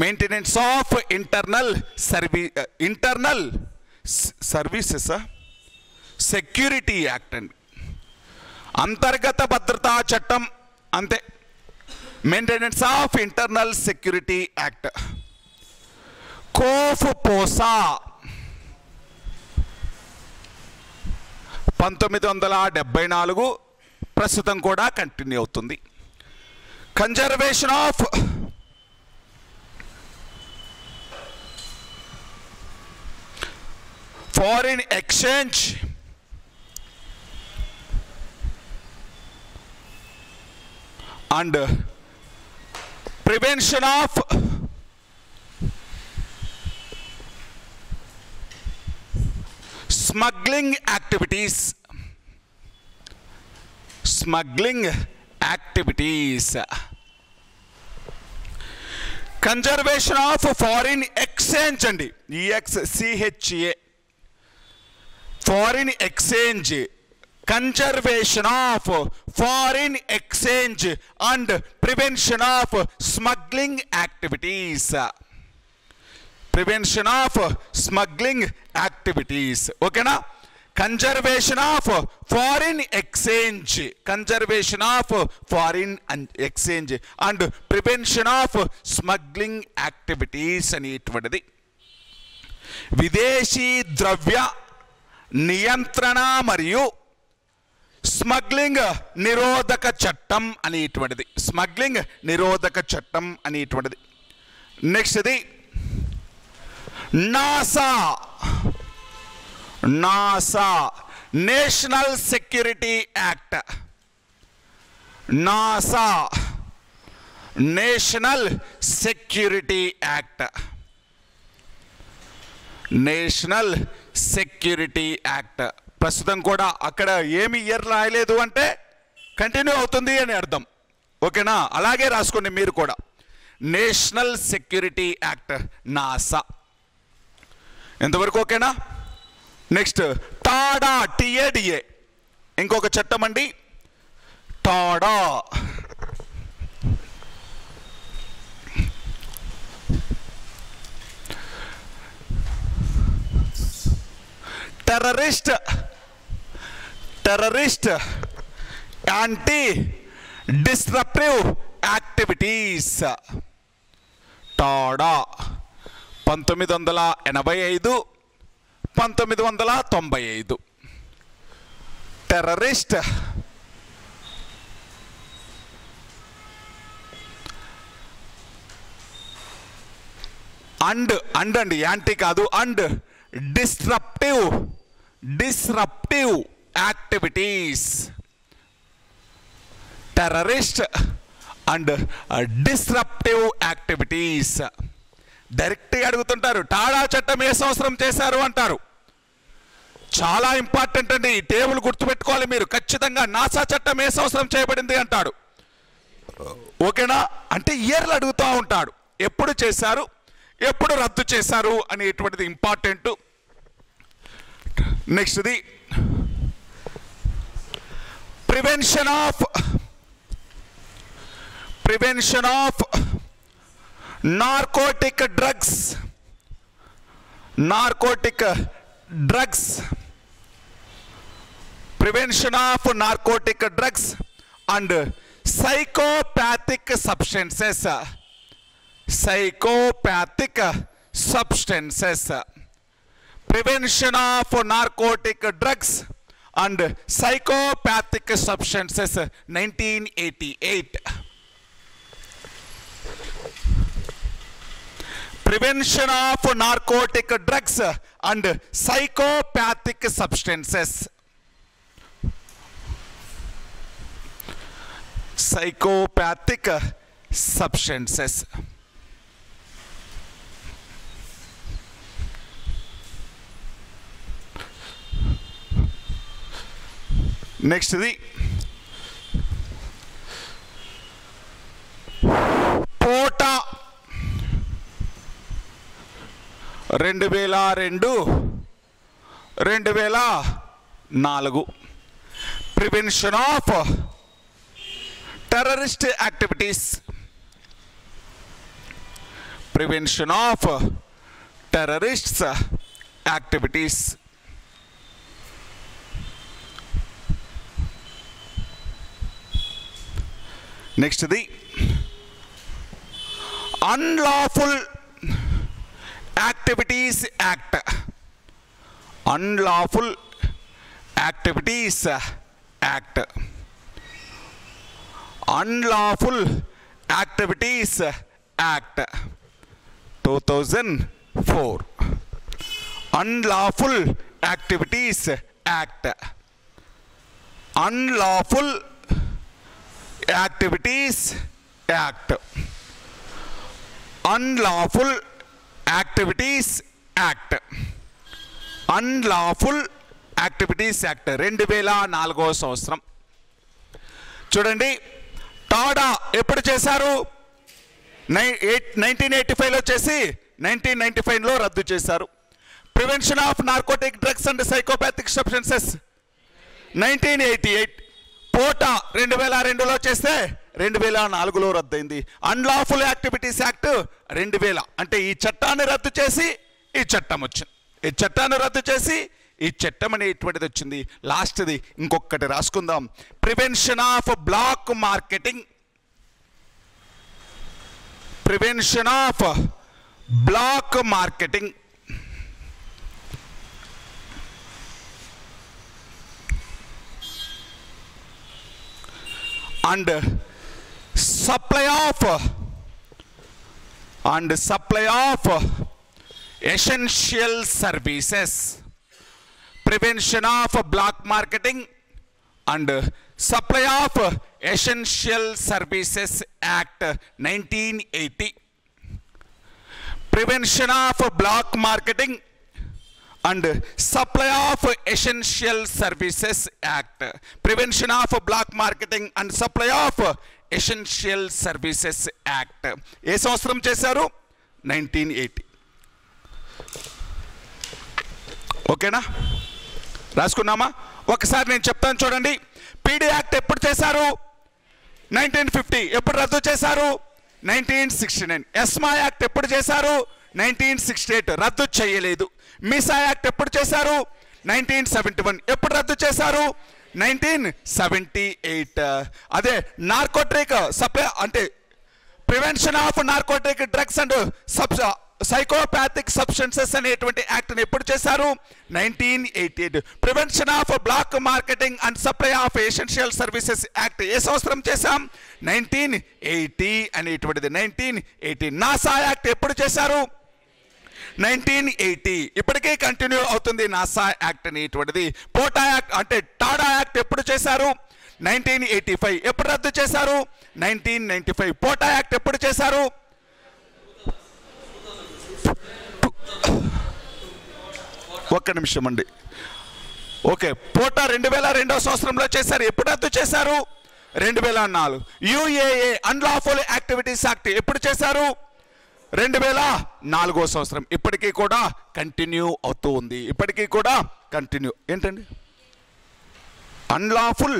Maintenance of internal services security act అండి. అంతర్గత భద్రతా చట్టం అంతే. Maintenance of internal security act. COFEPOSA 1974, ప్రస్తుతం కూడా కంటిన్యూ అవుతుంది. Conservation of foreign exchange and prevention of smuggling activities. Conservation of foreign exchange అండి, EXCHA, foreign exchange. Conservation of foreign exchange and prevention of smuggling activities. Prevention of smuggling activities. ఓకేనా? Conservation of foreign exchange, conservation of foreign exchange and prevention of smuggling activities అనేటువంటిది విదేశీ ద్రవ్య నియంత్రణ మరియు smuggling నిరోధక చట్టం అనేటువంటిది. స్మగ్లింగ్ నిరోధక చట్టం అనేటువంటిది. నెక్స్ట్ ఇది NASA. National security act. NASA national security act. National security act. ప్రస్తుతం కూడా అక్కడ ఏమి ఇయర్ రాయలేదు అంటే కంటిన్యూ అవుతుంది అని అర్థం. ఓకేనా? అలాగే రాసుకోండి మీరు కూడా. National security act, NASA. ఎంతవరకు ఓకేనా? నెక్స్ట్ టాడా, TADA, ఇంకొక చట్టం అండి. Tada terrorist anti disruptive activities. Tada 1985, 1995. Terrorist అండి, యాంటీ కాదు, and disruptive activities. Terrorist and disruptive activities. డైరెక్ట్గా అడుగుతుంటారు, టాడా చట్టం ఏ సంవత్సరం చేశారు అంటారు. చాలా ఇంపార్టెంట్ అండి, ఈ టేబుల్ గుర్తుపెట్టుకోవాలి మీరు ఖచ్చితంగా. నాసా చట్టం ఏ సంవత్సరం చేయబడింది అంటాడు. ఓకేనా? అంటే ఇయర్లు అడుగుతూ ఉంటాడు. ఎప్పుడు చేశారు, ఎప్పుడు రద్దు చేశారు అనేటువంటిది ఇంపార్టెంట్. నెక్స్ట్ది prevention of narcotic drugs prevention of narcotic drugs and psychopathic substances. Prevention of narcotic drugs and psychopathic substances, 1988. Prevention of narcotic drugs and psychopathic substances. నెక్స్ట్ది POTA 2002, 2004. Prevention of terrorist activities. Prevention of terrorists activities. నెక్స్ట్ది unlawful activities act. Unlawful activities act. Unlawful activities act 2004. Unlawful activities act. Unlawful activities act. Unlawful activities act. Unlawful activities act 2004వ సంవత్సరం. చూడండి, Tada ఎప్పుడు చేశారు? 1985లో చేసి 1995లో రద్దు చేశారు. Prevention of narcotic drugs and psychopathic substances 1988. POTA 2002లో చేస్తే 2004లో రద్దయింది. Unlawful activities act 2000. అంటే ఈ చట్టాన్ని రద్దు చేసి ఈ చట్టం వచ్చింది. ఈ చట్టాన్ని రద్దు చేసి ఈ చట్టం అనేటువంటిది వచ్చింది. లాస్ట్ది ఇంకొకటి రాసుకుందాం, prevention of black marketing. Prevention of black marketing. and supply of essential services. Prevention of black marketing and supply of essential services act 1980. Prevention of black marketing and supply of essential services act. Prevention of black marketing and supply of essential services act ఏ సంవత్సరం చేశారు? 1980. ఓకేనా, రాసుకున్నామా? ఒకసారి నేను చెప్తాను చూడండి. PD act ఎప్పుడు చేశారు? 1950. ఎప్పుడు రద్దు చేశారు? 1969. ఎస్మా యాక్ట్ ఎప్పుడు చేశారు? 1968. రద్దు చేయలేదు. మిసా యాక్ట్ ఎప్పుడు చేశారు? 1971. ఎప్పుడు రద్దు చేశారు? 1978. అదే నార్కోటిక్ సప్లై అంటే prevention of narcotic drugs and psychopathic substances అనేటువంటి యాక్ట్ని ఎప్పుడు చేశారు? 1988. Prevention of black marketing and supply of essential services act ఏ సంవత్సరం చేశాం? 1980 అనేటువంటిది 1980. నాసా యాక్ట్ ఎప్పుడు చేశారు? 1980. ఇప్పటికే కంటిన్యూ అవుతుంది నాసా యాక్ట్ అనేటువంటిది. పోటా యాక్ట్ అంటే టాడా యాక్ట్ ఎప్పుడు చేశారు? 1985. ఎప్పుడు రద్దు చేశారు? 1995. పోటా యాక్ట్ ఎప్పుడు చేశారు? ఒక్క నిమిషం అండి. ఓకే, పోటా 2002వ సంవత్సరంలో చేశారు. ఎప్పుడు రద్దు చేశారు? 2004. యుఏఏ అన్లాఫుల్ యాక్టివిటీస్ యాక్ట్ ఎప్పుడు చేశారు? 2004వ సంవత్సరం. ఇప్పటికీ కూడా కంటిన్యూ అవుతూ ఉంది. ఇప్పటికీ కూడా కంటిన్యూ. ఏంటండి అన్లాఫుల్?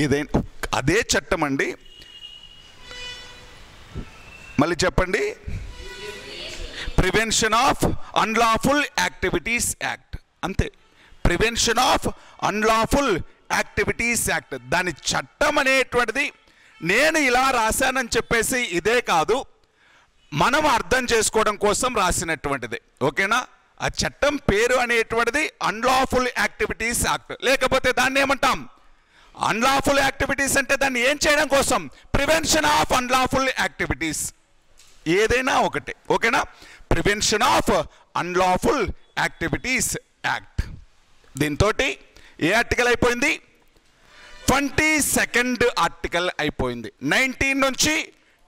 ఏదైనా అదే చట్టం అండి. మళ్ళీ చెప్పండి. Prevention of unlawful activities act, అంతే. Prevention of unlawful activities act. దాని చట్టం అనేటువంటిది నేను ఇలా రాశానని చెప్పేసి ఇదే కాదు, మనం అర్థం చేసుకోవడం కోసం రాసినటువంటిది. ఓకేనా? ఆ చట్టం పేరు అనేటువంటిది అన్లాఫుల్ యాక్టివిటీస్ యాక్ట్. లేకపోతే దాన్ని ఏమంటాం? అన్లాఫుల్ యాక్టివిటీస్ అంటే దాన్ని ఏం చేయడం కోసం? Prevention of unlawful activities. ఏదైనా ఒకటే. ఓకేనా? Prevention of unlawful activities act. దీంతో ఏ ఆర్టికల్ అయిపోయింది? 22nd ఆర్టికల్ అయిపోయింది. 19 నుంచి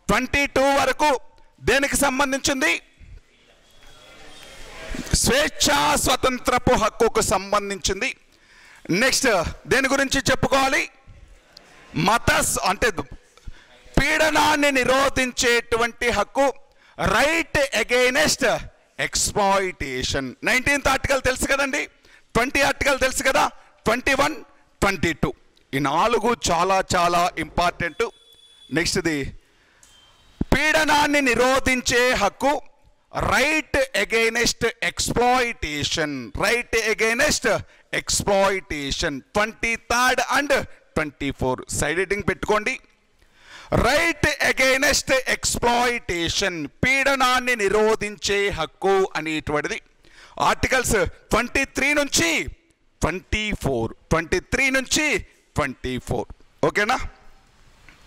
22 వరకు దేనికి సంబంధించింది? స్వేచ్ఛా స్వతంత్రపు హక్కుకు సంబంధించింది. నెక్స్ట్ దేని గురించి చెప్పుకోవాలి? అంటే పీడనాన్ని నిరోధించేటువంటి హక్కు, right against exploitation. 19th article తెలుసు కదండి. 20 ఆర్టికల్ తెలుసు కదా. 21, 22 ఈ 4 చాలా చాలా ఇంపార్టెంట్. నెక్స్ట్ది పీడ పీడనాన్ని నిరోధించే హక్కు, right against exploitation, right against exploitation. 23rd and 24 side heading పెట్టుకోండి. రైట్ అగైనెస్ట్ ఎక్స్ప్లాయిటేషన్, పీడనాన్ని నిరోధించే హక్కు అనేటువంటిది ఆర్టికల్స్ 23 నుంచి 24, 23 నుంచి 24. ఓకేనా?